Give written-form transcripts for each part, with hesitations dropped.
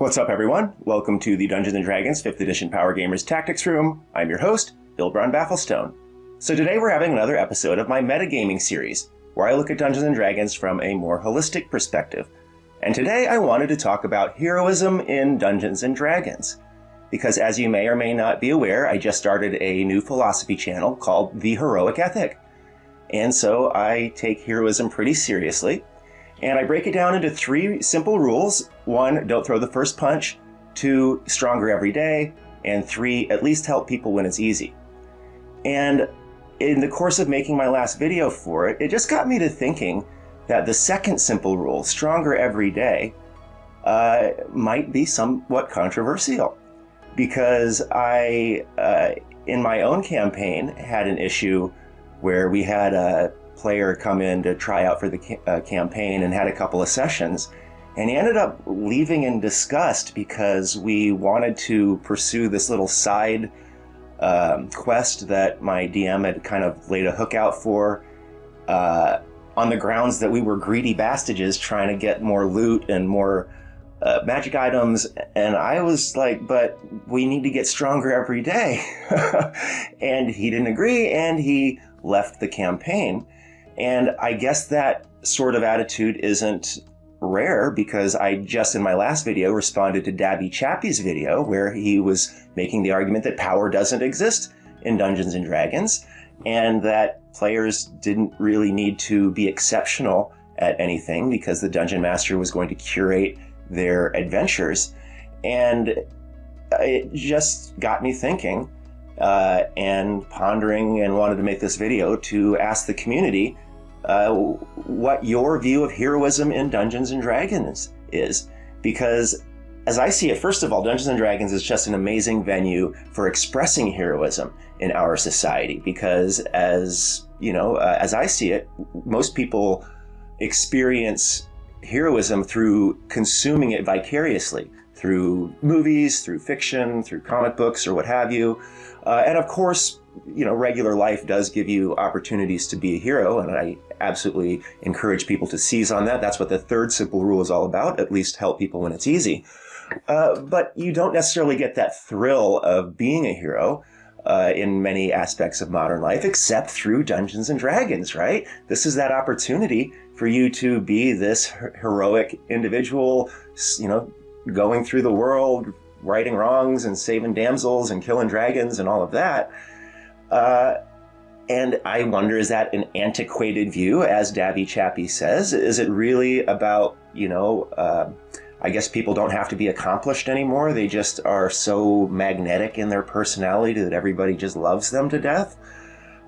What's up, everyone? Welcome to the Dungeons & Dragons 5th Edition Power Gamers Tactics Room. I'm your host, Bill Brown Bafflestone. So today we're having another episode of my Metagaming series, where I look at Dungeons & Dragons from a more holistic perspective. And today I wanted to talk about heroism in Dungeons & Dragons. Because as you may or may not be aware, I just started a new philosophy channel called The Heroic Ethic. And so I take heroism pretty seriously. And I break it down into 3 simple rules. 1, don't throw the first punch. 2, stronger every day. And 3, at least help people when it's easy. And in the course of making my last video for it, it just got me to thinking that the second simple rule, stronger every day, might be somewhat controversial. Because I, in my own campaign, had an issue where we had a player come in to try out for the campaign and had a couple of sessions, and he ended up leaving in disgust because we wanted to pursue this little side quest that my DM had kind of laid a hook out for, on the grounds that we were greedy bastages trying to get more loot and more magic items. And I was like, but we need to get stronger every day. And he didn't agree, and he left the campaign. And I guess that sort of attitude isn't rare, because I just in my last video responded to Dabby Chappie's video where he was making the argument that power doesn't exist in Dungeons & Dragons, and that players didn't really need to be exceptional at anything because the Dungeon Master was going to curate their adventures. And it just got me thinking and pondering, and wanted to make this video to ask the community what your view of heroism in Dungeons & Dragons is. Because as I see it, first of all, Dungeons & Dragons is just an amazing venue for expressing heroism in our society. Because as you know, as I see it, most people experience heroism through consuming it vicariously, through movies, through fiction, through comic books, or what have you. And of course, you know, regular life does give you opportunities to be a hero, and I absolutely encourage people to seize on that. That's what the third simple rule is all about, at least help people when it's easy. But you don't necessarily get that thrill of being a hero in many aspects of modern life, except through Dungeons & Dragons, right? This is that opportunity for you to be this heroic individual, you know, going through the world, righting wrongs and saving damsels and killing dragons and all of that. And I wonder, is that an antiquated view, as Dabby Chappie says? Is it really about, you know, I guess people don't have to be accomplished anymore. They just are so magnetic in their personality that everybody just loves them to death?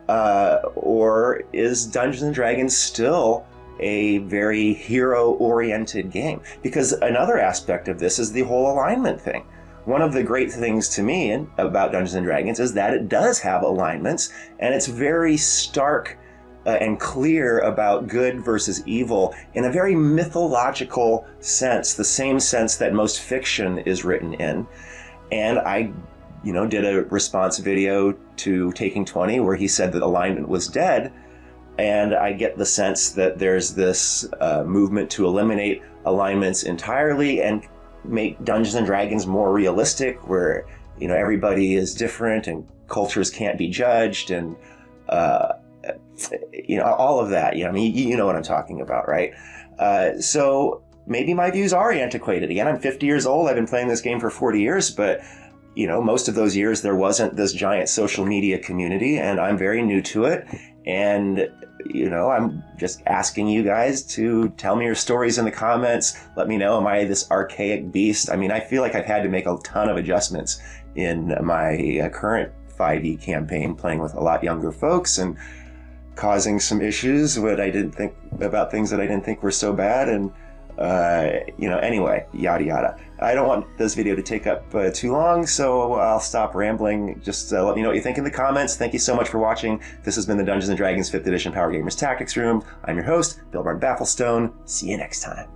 Or is Dungeons & Dragons still a very hero-oriented game? Because another aspect of this is the whole alignment thing. One of the great things to me about Dungeons & Dragons is that it does have alignments, and it's very stark and clear about good versus evil in a very mythological sense, the same sense that most fiction is written in. And I, you know, did a response video to Taking 20 where he said that alignment was dead. And I get the sense that there's this movement to eliminate alignments entirely and make Dungeons & Dragons more realistic, where, you know, everybody is different and cultures can't be judged, and you know, all of that. You know, I mean, you know what I'm talking about, right? So maybe my views are antiquated. Again, I'm 50 years old. I've been playing this game for 40 years, but you know, most of those years there wasn't this giant social media community, and I'm very new to it. And you know, I'm just asking you guys to tell me your stories in the comments. Let me know, am I this archaic beast? I mean, I feel like I've had to make a ton of adjustments in my current 5e campaign, playing with a lot younger folks and causing some issues what I didn't think about, things that I didn't think were so bad. And you know, anyway, yada yada. I don't want this video to take up too long, so I'll stop rambling. Just let me know what you think in the comments. Thank you so much for watching. This has been the Dungeons & Dragons 5th Edition Power Gamers Tactics Room. I'm your host, Bill Brown Bafflestone. See you next time.